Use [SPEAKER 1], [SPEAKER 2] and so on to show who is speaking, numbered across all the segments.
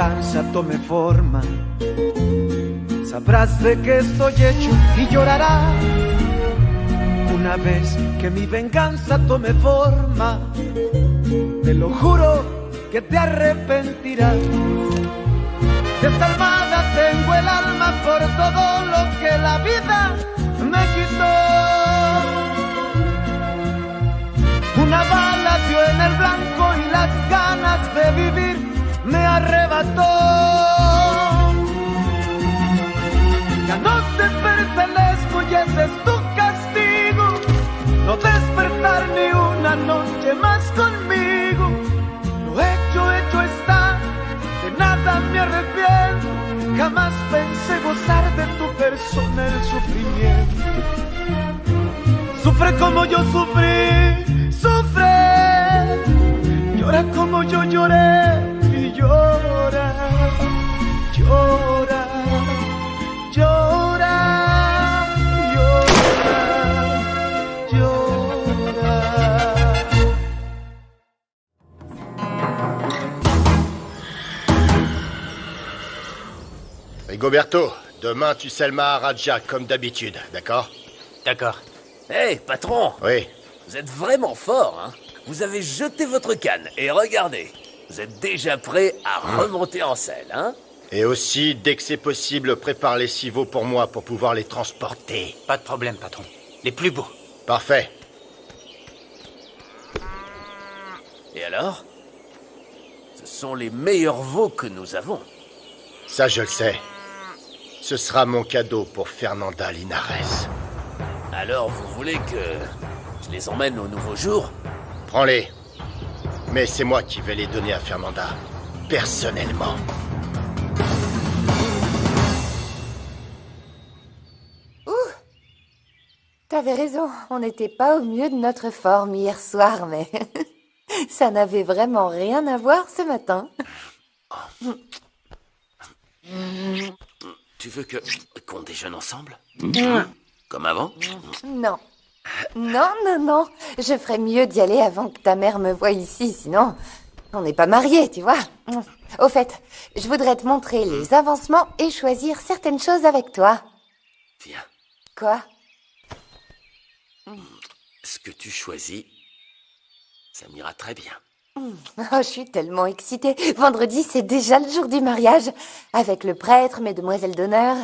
[SPEAKER 1] venganza tome forma, sabrás de qué estoy hecho y llorarás. Una vez que mi venganza tome forma, te lo juro que te arrepentirás. Desalmada tengo el alma por todo lo que la vida me quitó. Una bala dio en el blanco y las ganas de vivir me arrebató. Ya no te pertenezco y ese es tu castigo, no despertar ni una noche más conmigo. Lo hecho está, de nada me arrepiento. Jamás pensé gozar de tu persona el sufrimiento. Sufre como yo sufrí, sufre. Llora como yo lloré y llora, llora, llora, llora, llora.
[SPEAKER 2] Rigoberto, demain tu sais le Maharaja comme d'habitude, d'accord?
[SPEAKER 3] D'accord. Hé, patron!
[SPEAKER 2] Oui.
[SPEAKER 3] Vous êtes vraiment fort, hein? Vous avez jeté votre canne, et regardez, vous êtes déjà prêt à remonter en selle, hein?
[SPEAKER 2] Et aussi, dès que c'est possible, prépare les civeaux pour moi pour pouvoir les transporter.
[SPEAKER 4] Pas de problème, patron. Les plus beaux.
[SPEAKER 2] Parfait.
[SPEAKER 3] Et alors? Ce sont les meilleurs veaux que nous avons.
[SPEAKER 2] Ça, je le sais. Ce sera mon cadeau pour Fernanda Linares.
[SPEAKER 3] Alors, vous voulez que je les emmène au nouveau jour?
[SPEAKER 2] Prends-les. Mais c'est moi qui vais les donner à Fernanda. Personnellement.
[SPEAKER 5] T'avais raison, on n'était pas au mieux de notre forme hier soir, mais ça n'avait vraiment rien à voir ce matin.
[SPEAKER 3] Tu veux qu'on déjeune ensemble? Comme avant?
[SPEAKER 5] Non. Non, je ferais mieux d'y aller avant que ta mère me voie ici, sinon on n'est pas mariés, tu vois. Au fait, je voudrais te montrer les avancements et choisir certaines choses avec toi.
[SPEAKER 3] Viens.
[SPEAKER 5] Quoi?
[SPEAKER 3] Ce que tu choisis, ça m'ira très bien.
[SPEAKER 5] Oh, je suis tellement excitée. Vendredi, c'est déjà le jour du mariage, avec le prêtre, mes demoiselles d'honneur.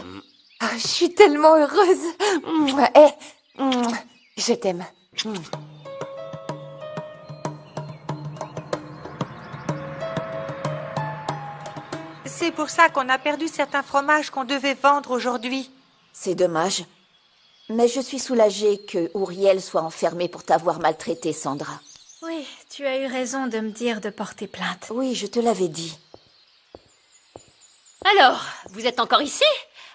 [SPEAKER 5] Ah, je suis tellement heureuse. Je t'aime.
[SPEAKER 6] C'est pour ça qu'on a perdu certains fromages qu'on devait vendre aujourd'hui.
[SPEAKER 7] C'est dommage. Mais je suis soulagée que Ouriel soit enfermé pour t'avoir maltraité, Sandra.
[SPEAKER 8] Oui, tu as eu raison de me dire de porter plainte.
[SPEAKER 7] Oui, je te l'avais dit.
[SPEAKER 9] Alors, vous êtes encore ici?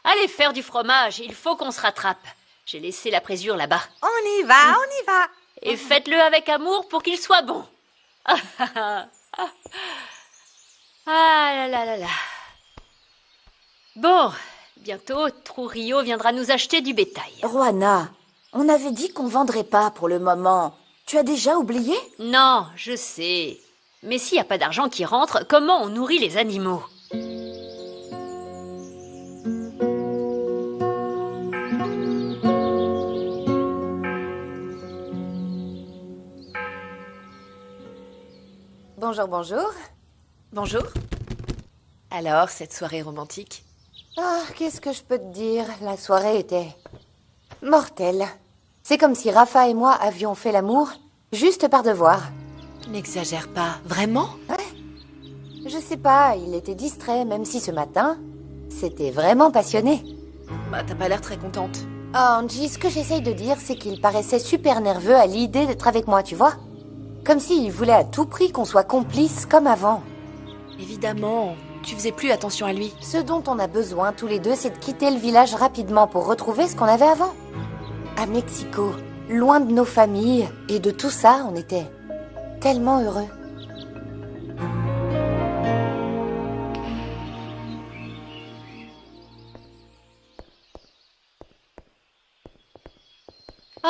[SPEAKER 9] Allez faire du fromage, il faut qu'on se rattrape. J'ai laissé la présure là-bas.
[SPEAKER 6] On y va.
[SPEAKER 9] Et faites-le avec amour pour qu'il soit bon. Ah là là là là. Bon, bientôt, Trujillo viendra nous acheter du bétail.
[SPEAKER 7] Juana, on avait dit qu'on vendrait pas pour le moment. Tu as déjà oublié?
[SPEAKER 9] Non, je sais. Mais s'il n'y a pas d'argent qui rentre, comment on nourrit les animaux?
[SPEAKER 5] Bonjour, bonjour.
[SPEAKER 10] Bonjour. Alors, cette soirée romantique?
[SPEAKER 5] Ah, qu'est-ce que je peux te dire? La soirée était mortelle. C'est comme si Rafa et moi avions fait l'amour juste par devoir.
[SPEAKER 10] N'exagère pas. Vraiment?
[SPEAKER 5] Ouais. Je sais pas, il était distrait, même si ce matin, c'était vraiment passionné.
[SPEAKER 10] Bah, t'as pas l'air très contente.
[SPEAKER 5] Oh, Angie, ce que j'essaye de dire, c'est qu'il paraissait super nerveux à l'idée d'être avec moi, tu vois? Comme s'il voulait à tout prix qu'on soit complices comme avant.
[SPEAKER 10] Évidemment, tu faisais plus attention à lui.
[SPEAKER 5] Ce dont on a besoin tous les deux, c'est de quitter le village rapidement pour retrouver ce qu'on avait avant. À Mexico, loin de nos familles, et de tout ça, on était tellement heureux.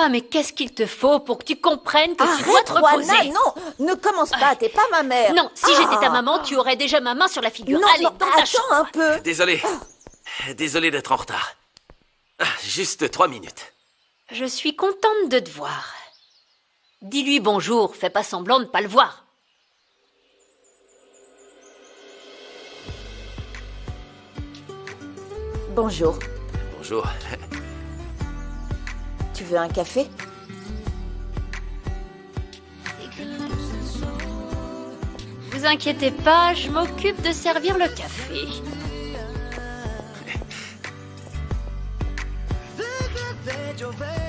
[SPEAKER 9] Ah, mais qu'est-ce qu'il te faut pour que tu comprennes que tu dois te
[SPEAKER 7] Arrête,
[SPEAKER 9] reposer?
[SPEAKER 7] Juana, non, ne commence pas, t'es pas ma mère.
[SPEAKER 9] Non, si j'étais ta maman, tu aurais déjà ma main sur la figure.
[SPEAKER 7] Non,
[SPEAKER 9] Allez,
[SPEAKER 7] non,
[SPEAKER 9] dans ta
[SPEAKER 7] attends
[SPEAKER 9] chambre.
[SPEAKER 7] un peu.
[SPEAKER 3] Désolé. Désolé d'être en retard. Juste 3 minutes.
[SPEAKER 9] Je suis contente de te voir. Dis-lui bonjour, fais pas semblant de pas le voir.
[SPEAKER 7] Bonjour,
[SPEAKER 3] Bonjour.
[SPEAKER 7] tu veux un café?
[SPEAKER 9] Vous inquiétez pas, je m'occupe de servir le café.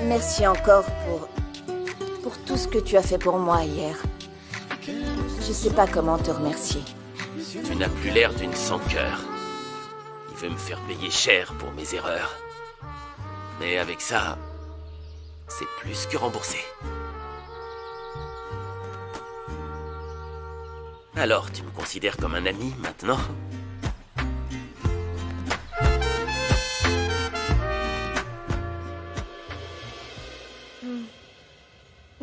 [SPEAKER 7] Merci encore pour tout ce que tu as fait pour moi hier. Je sais pas comment te remercier.
[SPEAKER 3] Tu n'as plus l'air d'une sans-cœur. Il veut me faire payer cher pour mes erreurs. Mais avec ça, c'est plus que remboursé. Alors, tu me considères comme un ami maintenant?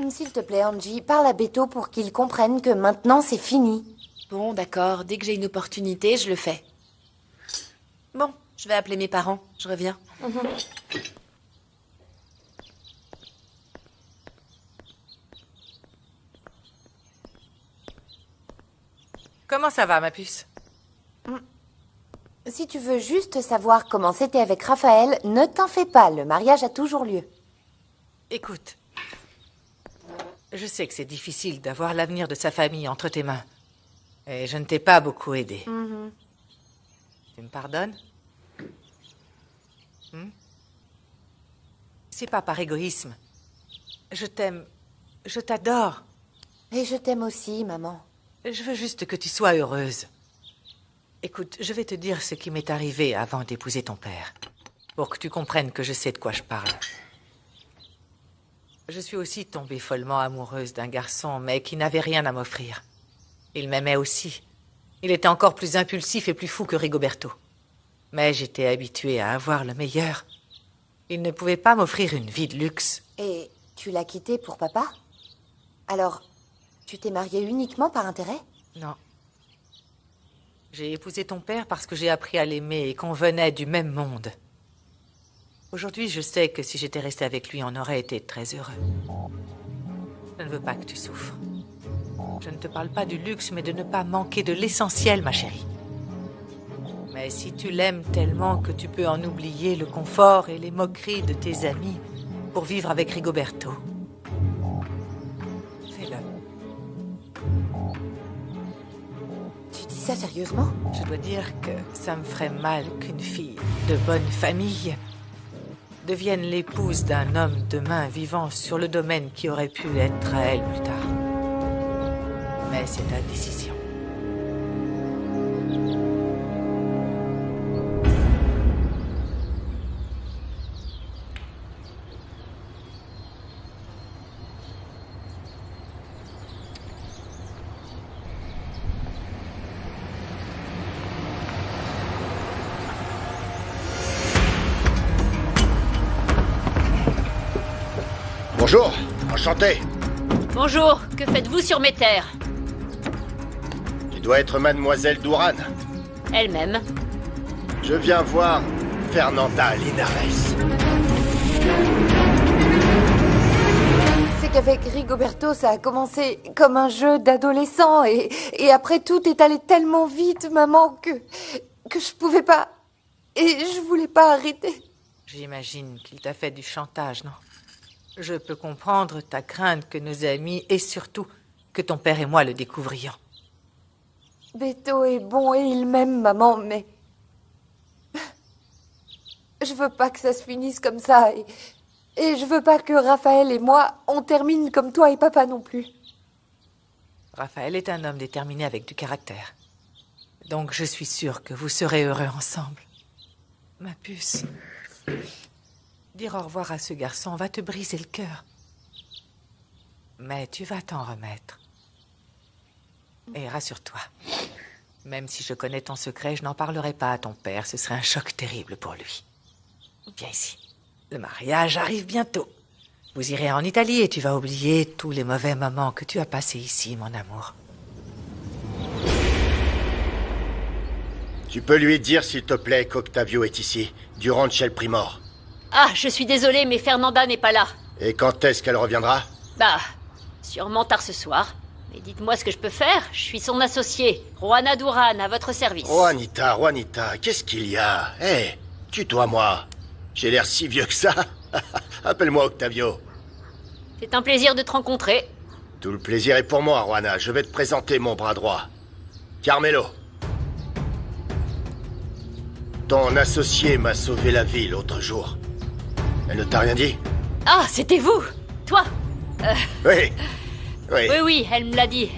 [SPEAKER 5] S'il te plaît, Angie, parle à Beto pour qu'il comprenne que maintenant c'est fini.
[SPEAKER 10] Bon, d'accord. Dès que j'ai une opportunité, je le fais. Bon, je vais appeler mes parents. Je reviens.
[SPEAKER 6] Comment ça va, ma puce?
[SPEAKER 5] Si tu veux juste savoir comment c'était avec Raphaël, ne t'en fais pas, le mariage a toujours lieu.
[SPEAKER 6] Écoute, je sais que c'est difficile d'avoir l'avenir de sa famille entre tes mains. Et je ne t'ai pas beaucoup aidé. Tu me pardonnes? C'est pas par égoïsme. Je t'aime. Je t'adore.
[SPEAKER 5] Et je t'aime aussi, maman.
[SPEAKER 6] Je veux juste que tu sois heureuse. Écoute, je vais te dire ce qui m'est arrivé avant d'épouser ton père. Pour que tu comprennes que je sais de quoi je parle. Je suis aussi tombée follement amoureuse d'un garçon, mais qui n'avait rien à m'offrir. Il m'aimait aussi. Il était encore plus impulsif et plus fou que Rigoberto. Mais j'étais habituée à avoir le meilleur. Il ne pouvait pas m'offrir une vie de luxe.
[SPEAKER 5] Et tu l'as quitté pour papa? Alors, tu t'es mariée uniquement par intérêt?
[SPEAKER 6] Non. J'ai épousé ton père parce que j'ai appris à l'aimer et qu'on venait du même monde. Aujourd'hui, je sais que si j'étais restée avec lui, on aurait été très heureux. Je ne veux pas que tu souffres. Je ne te parle pas du luxe, mais de ne pas manquer de l'essentiel, ma chérie. Mais si tu l'aimes tellement que tu peux en oublier le confort et les moqueries de tes amis pour vivre avec Rigoberto, fais-le.
[SPEAKER 5] Tu dis ça sérieusement?
[SPEAKER 6] Je dois dire que ça me ferait mal qu'une fille de bonne famille devienne l'épouse d'un homme demain vivant sur le domaine qui aurait pu être à elle plus tard. Mais c'est ta décision.
[SPEAKER 2] Bonjour, enchanté.
[SPEAKER 9] Bonjour, que faites-vous sur mes terres?
[SPEAKER 2] Tu dois être mademoiselle Douran.
[SPEAKER 9] Elle-même.
[SPEAKER 2] Je viens voir Fernanda Linares.
[SPEAKER 5] C'est qu'avec Rigoberto, ça a commencé comme un jeu d'adolescent et après tout est allé tellement vite, maman, que je pouvais pas... Et je voulais pas arrêter.
[SPEAKER 6] J'imagine qu'il t'a fait du chantage, non? Je peux comprendre ta crainte que nos amis et surtout que ton père et moi le découvrions.
[SPEAKER 5] Beto est bon et il m'aime, maman, mais... Je veux pas que ça se finisse comme ça et je veux pas que Raphaël et moi, on termine comme toi et papa non plus.
[SPEAKER 6] Raphaël est un homme déterminé avec du caractère. Donc je suis sûre que vous serez heureux ensemble. Ma puce, dire au revoir à ce garçon va te briser le cœur. Mais tu vas t'en remettre. Et rassure-toi, même si je connais ton secret, je n'en parlerai pas à ton père. Ce serait un choc terrible pour lui. Viens ici. Le mariage arrive bientôt. Vous irez en Italie et tu vas oublier tous les mauvais moments que tu as passés ici, mon amour.
[SPEAKER 2] Tu peux lui dire, s'il te plaît, qu'Octavio est ici, du ranch El Primor.
[SPEAKER 9] Ah, je suis désolée, mais Fernanda n'est pas là.
[SPEAKER 2] Et quand est-ce qu'elle reviendra?
[SPEAKER 9] Bah, sûrement tard ce soir. Mais dites-moi ce que je peux faire. Je suis son associé, Juana Duran, à votre service.
[SPEAKER 2] Juanita, qu'est-ce qu'il y a? Hé, tutoie-moi. J'ai l'air si vieux que ça. Appelle-moi Octavio.
[SPEAKER 9] C'est un plaisir de te rencontrer.
[SPEAKER 2] Tout le plaisir est pour moi, Juana. Je vais te présenter mon bras droit. Carmelo. Ton associé m'a sauvé la vie l'autre jour. Elle ne t'a rien dit?
[SPEAKER 9] Ah, c'était vous. Toi.
[SPEAKER 2] Oui.
[SPEAKER 9] Oui, elle me l'a dit,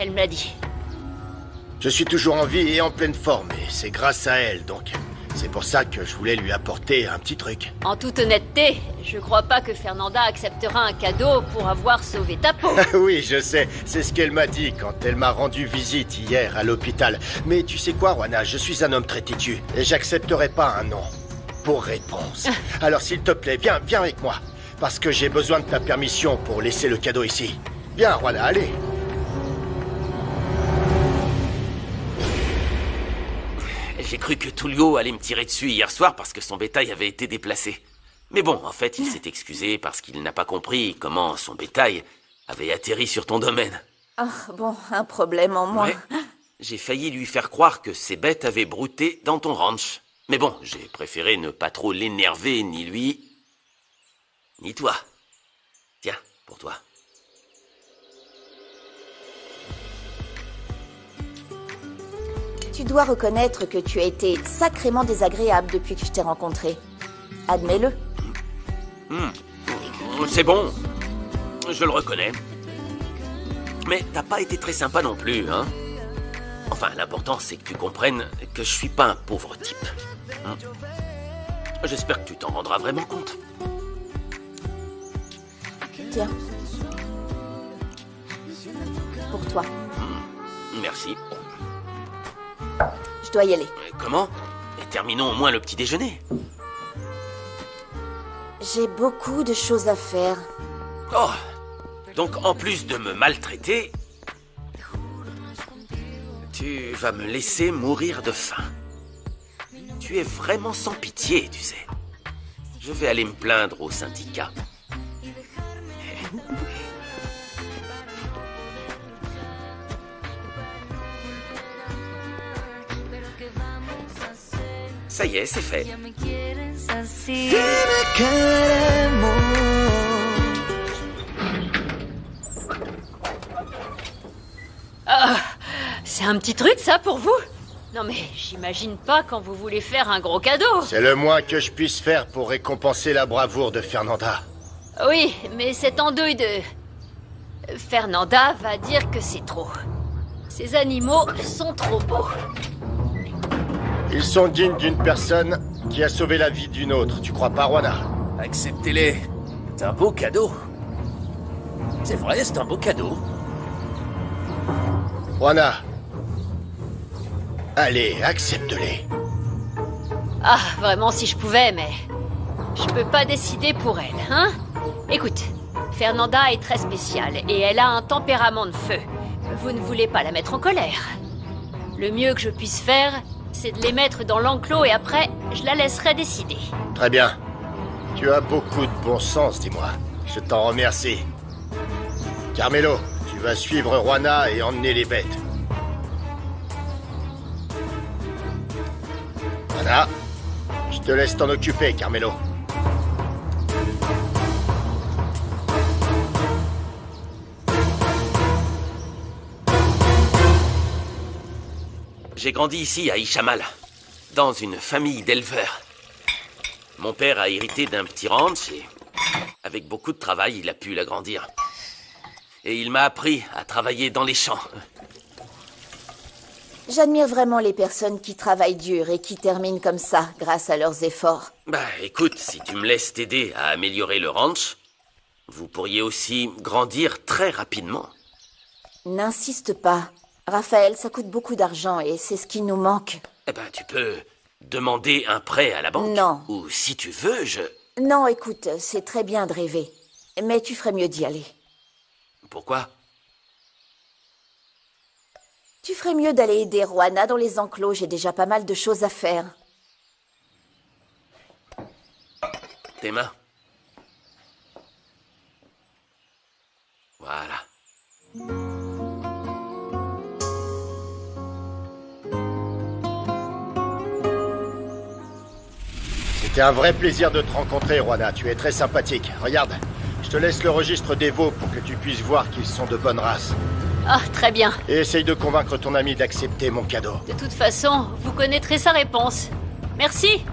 [SPEAKER 2] Je suis toujours en vie et en pleine forme, et c'est grâce à elle, donc c'est pour ça que je voulais lui apporter un petit truc.
[SPEAKER 9] En toute honnêteté, je crois pas que Fernanda acceptera un cadeau pour avoir sauvé ta peau.
[SPEAKER 2] Oui, je sais, c'est ce qu'elle m'a dit quand elle m'a rendu visite hier à l'hôpital. Mais tu sais quoi, Juana, je suis un homme très têtu, et j'accepterai pas un non pour réponse. Alors s'il te plaît, viens avec moi, parce que j'ai besoin de ta permission pour laisser le cadeau ici. Viens, Juana, allez.
[SPEAKER 3] J'ai cru que Tullio allait me tirer dessus hier soir parce que son bétail avait été déplacé. Mais bon, en fait, il s'est excusé parce qu'il n'a pas compris comment son bétail avait atterri sur ton domaine.
[SPEAKER 7] Ah, bon, un problème en moins.
[SPEAKER 3] Ouais. J'ai failli lui faire croire que ses bêtes avaient brouté dans ton ranch. Mais bon, j'ai préféré ne pas trop l'énerver, ni lui, ni toi. Tiens, pour toi.
[SPEAKER 7] Tu dois reconnaître que tu as été sacrément désagréable depuis que je t'ai rencontré. Admets-le.
[SPEAKER 3] C'est bon. Je le reconnais. Mais t'as pas été très sympa non plus, hein? Enfin, l'important, c'est que tu comprennes que je suis pas un pauvre type. J'espère que tu t'en rendras vraiment compte.
[SPEAKER 7] Tiens. Pour toi.
[SPEAKER 3] Merci.
[SPEAKER 7] Je dois y aller.
[SPEAKER 3] Comment? Et terminons au moins le petit déjeuner.
[SPEAKER 7] J'ai beaucoup de choses à faire.
[SPEAKER 3] Oh! Donc, en plus de me maltraiter, tu vas me laisser mourir de faim. Tu es vraiment sans pitié, tu sais. Je vais aller me plaindre au syndicat. Ça y est, c'est fait.
[SPEAKER 9] Ah, c'est un petit truc, ça, pour vous? Non mais, j'imagine pas quand vous voulez faire un gros cadeau.
[SPEAKER 2] C'est le moins que je puisse faire pour récompenser la bravoure de Fernanda.
[SPEAKER 9] Oui, mais cette andouille de... Fernanda va dire que c'est trop. Ces animaux sont trop beaux.
[SPEAKER 2] Ils sont dignes d'une personne qui a sauvé la vie d'une autre, tu crois pas, Juana?
[SPEAKER 3] Acceptez-les. C'est un beau cadeau. C'est vrai, c'est un beau cadeau.
[SPEAKER 2] Juana. Allez, accepte-les.
[SPEAKER 9] Ah, vraiment, si je pouvais, mais... Je peux pas décider pour elle, hein? Écoute, Fernanda est très spéciale et elle a un tempérament de feu. Vous ne voulez pas la mettre en colère. Le mieux que je puisse faire, c'est de les mettre dans l'enclos et après, je la laisserai décider.
[SPEAKER 2] Très bien. Tu as beaucoup de bon sens, dis-moi. Je t'en remercie. Carmelo, tu vas suivre Juana et emmener les bêtes. Voilà. Je te laisse t'en occuper, Carmelo.
[SPEAKER 3] J'ai grandi ici, à Ishamal, dans une famille d'éleveurs. Mon père a hérité d'un petit ranch et, avec beaucoup de travail, il a pu l'agrandir. Et il m'a appris à travailler dans les champs.
[SPEAKER 7] J'admire vraiment les personnes qui travaillent dur et qui terminent comme ça, grâce à leurs efforts.
[SPEAKER 3] Bah, écoute, si tu me laisses t'aider à améliorer le ranch, vous pourriez aussi grandir très rapidement.
[SPEAKER 7] N'insiste pas. Raphaël, ça coûte beaucoup d'argent et c'est ce qui nous manque.
[SPEAKER 3] Eh ben, tu peux demander un prêt à la banque.
[SPEAKER 7] Non.
[SPEAKER 3] Ou si tu veux,
[SPEAKER 7] Non, écoute, c'est très bien de rêver. Mais tu ferais mieux d'y aller.
[SPEAKER 3] Pourquoi?
[SPEAKER 7] Tu ferais mieux d'aller aider Roana dans les enclos, j'ai déjà pas mal de choses à faire.
[SPEAKER 3] Tes mains. Voilà.
[SPEAKER 2] C'était un vrai plaisir de te rencontrer, Roana. Tu es très sympathique. Regarde, je te laisse le registre des veaux pour que tu puisses voir qu'ils sont de bonne race.
[SPEAKER 9] Ah, très bien.
[SPEAKER 2] Et essaye de convaincre ton ami d'accepter mon cadeau.
[SPEAKER 9] De toute façon, vous connaîtrez sa réponse. Merci.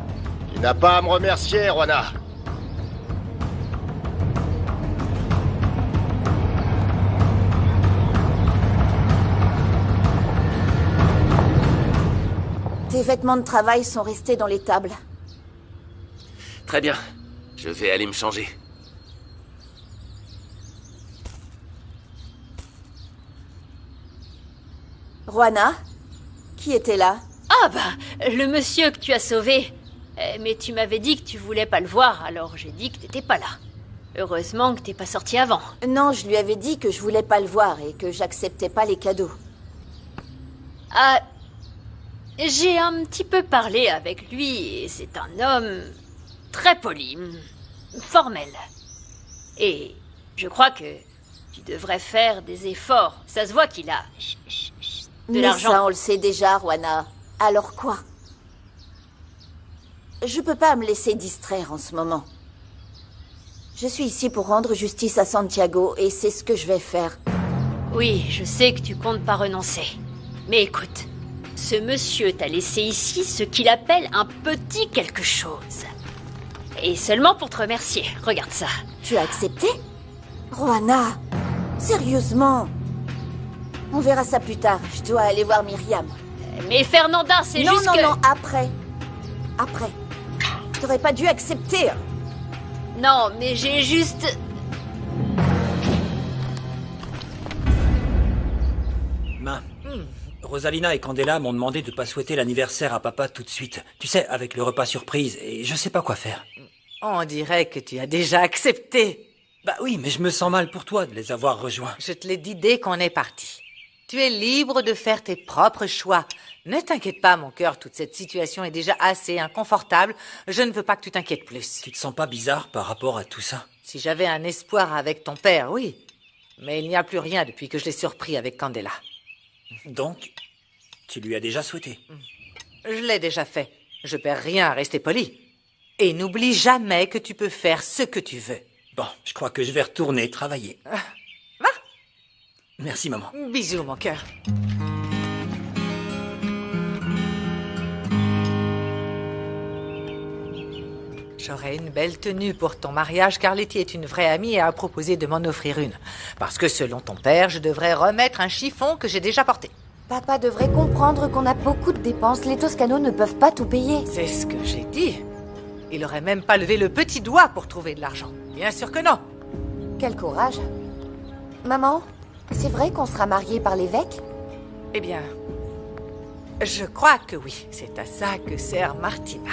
[SPEAKER 2] Tu n'as pas à me remercier, Roana.
[SPEAKER 7] Tes vêtements de travail sont restés dans les tables.
[SPEAKER 3] Très bien. Je vais aller me changer.
[SPEAKER 7] Roana, qui était là?
[SPEAKER 9] Ah bah, le monsieur que tu as sauvé. Mais tu m'avais dit que tu voulais pas le voir, alors j'ai dit que t'étais pas là. Heureusement que t'es pas sorti avant.
[SPEAKER 7] Non, je lui avais dit que je voulais pas le voir et que j'acceptais pas les cadeaux.
[SPEAKER 9] Ah, j'ai un petit peu parlé avec lui et c'est un homme très poli, formel. Et je crois que tu devrais faire des efforts. Ça se voit qu'il a de
[SPEAKER 7] Mais
[SPEAKER 9] l'argent.
[SPEAKER 7] ça, on le sait déjà, Roana. Alors quoi? Je peux pas me laisser distraire en ce moment. Je suis ici pour rendre justice à Santiago et c'est ce que je vais faire.
[SPEAKER 9] Oui, je sais que tu comptes pas renoncer. Mais écoute, ce monsieur t'a laissé ici ce qu'il appelle un petit quelque chose. Et seulement pour te remercier. Regarde ça.
[SPEAKER 7] Tu as accepté? Roana, sérieusement? On verra ça plus tard. Je dois aller voir Myriam.
[SPEAKER 9] Mais Fernanda, c'est
[SPEAKER 7] non,
[SPEAKER 9] juste
[SPEAKER 7] non,
[SPEAKER 9] que...
[SPEAKER 7] Non, après. Après. T'aurais pas dû accepter.
[SPEAKER 9] Non, mais j'ai juste...
[SPEAKER 4] Rosalina et Candela m'ont demandé de pas souhaiter l'anniversaire à papa tout de suite. Tu sais, avec le repas surprise, et je sais pas quoi faire.
[SPEAKER 6] On dirait que tu as déjà accepté.
[SPEAKER 4] Bah oui, mais je me sens mal pour toi de les avoir rejoints.
[SPEAKER 6] Je te l'ai dit dès qu'on est parti. Tu es libre de faire tes propres choix. Ne t'inquiète pas, mon cœur, toute cette situation est déjà assez inconfortable. Je ne veux pas que tu t'inquiètes plus.
[SPEAKER 4] Tu te sens pas bizarre par rapport à tout ça?
[SPEAKER 6] Si j'avais un espoir avec ton père, oui. Mais il n'y a plus rien depuis que je l'ai surpris avec Candela.
[SPEAKER 4] Donc, tu lui as déjà souhaité?
[SPEAKER 6] Je l'ai déjà fait. Je perds rien à rester poli. Et n'oublie jamais que tu peux faire ce que tu veux.
[SPEAKER 4] Bon, je crois que je vais retourner travailler.
[SPEAKER 6] Va.
[SPEAKER 4] Merci, maman.
[SPEAKER 6] Bisous, mon cœur. J'aurai une belle tenue pour ton mariage car Letty est une vraie amie et a proposé de m'en offrir une. Parce que selon ton père, je devrais remettre un chiffon que j'ai déjà porté.
[SPEAKER 5] Papa devrait comprendre qu'on a beaucoup de dépenses. Les Toscanos ne peuvent pas tout payer.
[SPEAKER 6] C'est ce que j'ai dit. Il aurait même pas levé le petit doigt pour trouver de l'argent. Bien sûr que non.
[SPEAKER 5] Quel courage. Maman, c'est vrai qu'on sera mariés par l'évêque?
[SPEAKER 6] Eh bien, je crois que oui. C'est à ça que sert Martina.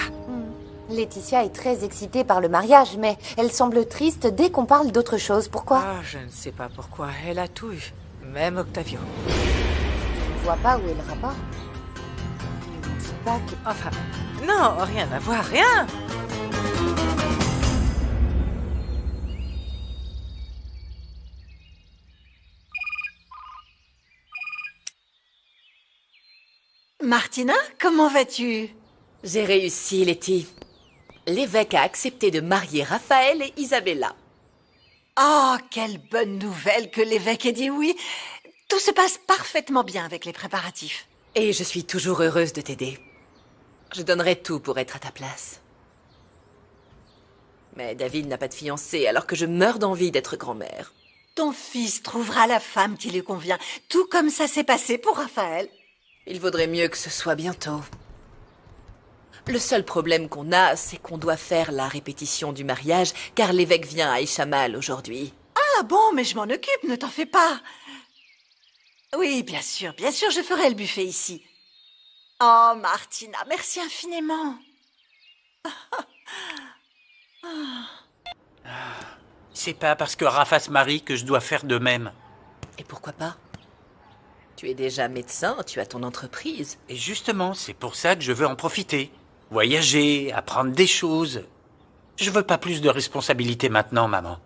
[SPEAKER 5] Laetitia est très excitée par le mariage, mais elle semble triste dès qu'on parle d'autre chose. Pourquoi?
[SPEAKER 6] Ah, je ne sais pas pourquoi. Elle a tout eu. Même Octavio.
[SPEAKER 5] Je ne vois pas où est le rapport. Ne dis pas que...
[SPEAKER 6] Enfin, non, rien à voir, rien.
[SPEAKER 11] Martina, comment vas-tu?
[SPEAKER 10] J'ai réussi, Letty. L'évêque a accepté de marier Raphaël et Isabella.
[SPEAKER 11] Oh, quelle bonne nouvelle que l'évêque ait dit oui. Tout se passe parfaitement bien avec les préparatifs.
[SPEAKER 10] Et je suis toujours heureuse de t'aider. Je donnerais tout pour être à ta place. Mais David n'a pas de fiancée alors que je meurs d'envie d'être grand-mère.
[SPEAKER 11] Ton fils trouvera la femme qui lui convient, tout comme ça s'est passé pour Raphaël.
[SPEAKER 10] Il vaudrait mieux que ce soit bientôt. Le seul problème qu'on a, c'est qu'on doit faire la répétition du mariage, car l'évêque vient à Ishamal aujourd'hui.
[SPEAKER 11] Ah bon, mais je m'en occupe, ne t'en fais pas. Oui, bien sûr, je ferai le buffet ici. Oh, Martina, merci infiniment.
[SPEAKER 4] C'est pas parce que Rafa se marie que je dois faire de même.
[SPEAKER 10] Et pourquoi pas? Tu es déjà médecin, tu as ton entreprise.
[SPEAKER 4] Et justement, c'est pour ça que je veux en profiter. Voyager, apprendre des choses. Je veux pas plus de responsabilités maintenant, maman.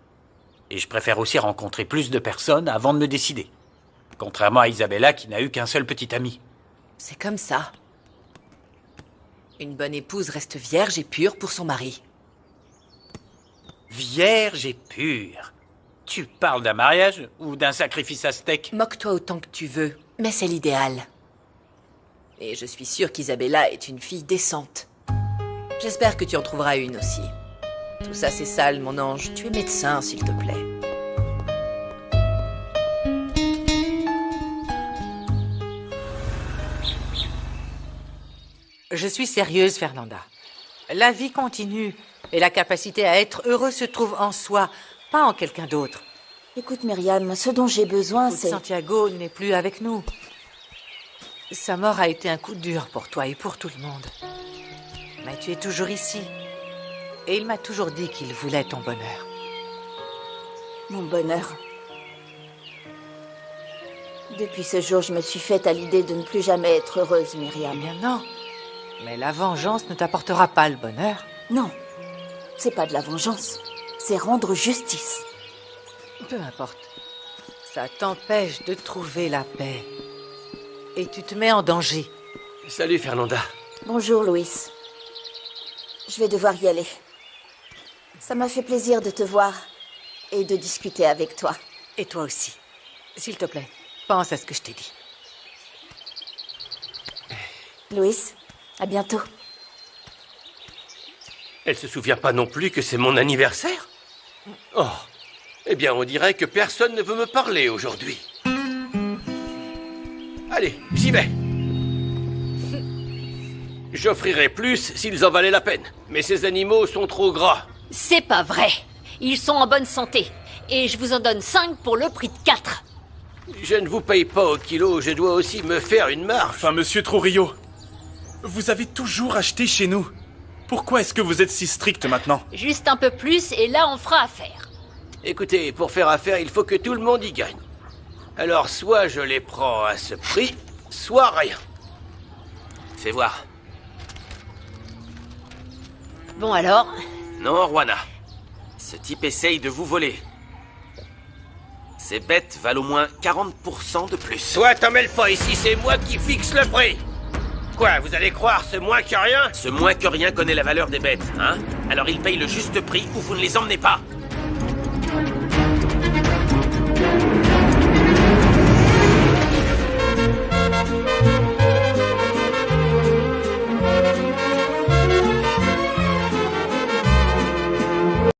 [SPEAKER 4] Et je préfère aussi rencontrer plus de personnes avant de me décider. Contrairement à Isabella qui n'a eu qu'un seul petit ami.
[SPEAKER 10] C'est comme ça. Une bonne épouse reste vierge et pure pour son mari.
[SPEAKER 4] Vierge et pure. Tu parles d'un mariage ou d'un sacrifice aztèque?
[SPEAKER 10] Moque-toi autant que tu veux, mais c'est l'idéal. Et je suis sûre qu'Isabella est une fille décente. J'espère que tu en trouveras une aussi. Tout ça c'est sale, mon ange. Tu es médecin, s'il te plaît.
[SPEAKER 6] Je suis sérieuse, Fernanda. La vie continue et la capacité à être heureux se trouve en soi, pas en quelqu'un d'autre.
[SPEAKER 7] Écoute, Myriam, ce dont j'ai besoin, c'est...
[SPEAKER 6] Santiago n'est plus avec nous. Sa mort a été un coup dur pour toi et pour tout le monde. Mais tu es toujours ici. Et il m'a toujours dit qu'il voulait ton bonheur.
[SPEAKER 7] Mon bonheur. Depuis ce jour, je me suis faite à l'idée de ne plus jamais être heureuse, Myriam.
[SPEAKER 6] Eh bien non. Mais la vengeance ne t'apportera pas le bonheur.
[SPEAKER 7] Non, c'est pas de la vengeance. C'est rendre justice.
[SPEAKER 6] Peu importe. Ça t'empêche de trouver la paix. Et tu te mets en danger.
[SPEAKER 3] Salut, Fernanda.
[SPEAKER 7] Bonjour, Louis. Je vais devoir y aller. Ça m'a fait plaisir de te voir et de discuter avec toi.
[SPEAKER 6] Et toi aussi. S'il te plaît, pense à ce que je t'ai dit.
[SPEAKER 7] Louis, à bientôt.
[SPEAKER 3] Elle se souvient pas non plus que c'est mon anniversaire? Oh, eh bien, on dirait que personne ne veut me parler aujourd'hui. Allez, j'y vais. J'offrirai plus s'ils en valaient la peine. Mais ces animaux sont trop gras.
[SPEAKER 9] C'est pas vrai. Ils sont en bonne santé. Et je vous en donne 5 pour le prix de 4.
[SPEAKER 3] Je ne vous paye pas au kilo, je dois aussi me faire une marge.
[SPEAKER 12] Enfin, monsieur Trujillo, vous avez toujours acheté chez nous. Pourquoi est-ce que vous êtes si strict maintenant?
[SPEAKER 9] Juste un peu plus et là on fera affaire.
[SPEAKER 3] Écoutez, pour faire affaire, il faut que tout le monde y gagne. Alors, soit je les prends à ce prix, soit rien. Fais voir.
[SPEAKER 9] Bon alors?
[SPEAKER 3] Non, Juana. Ce type essaye de vous voler. Ces bêtes valent au moins 40% de plus. Toi, t'en mêles pas ici, c'est moi qui fixe le prix. Quoi, vous allez croire ce moins que rien? Ce moins que rien connaît la valeur des bêtes, hein? Alors il paye le juste prix ou vous ne les emmenez pas.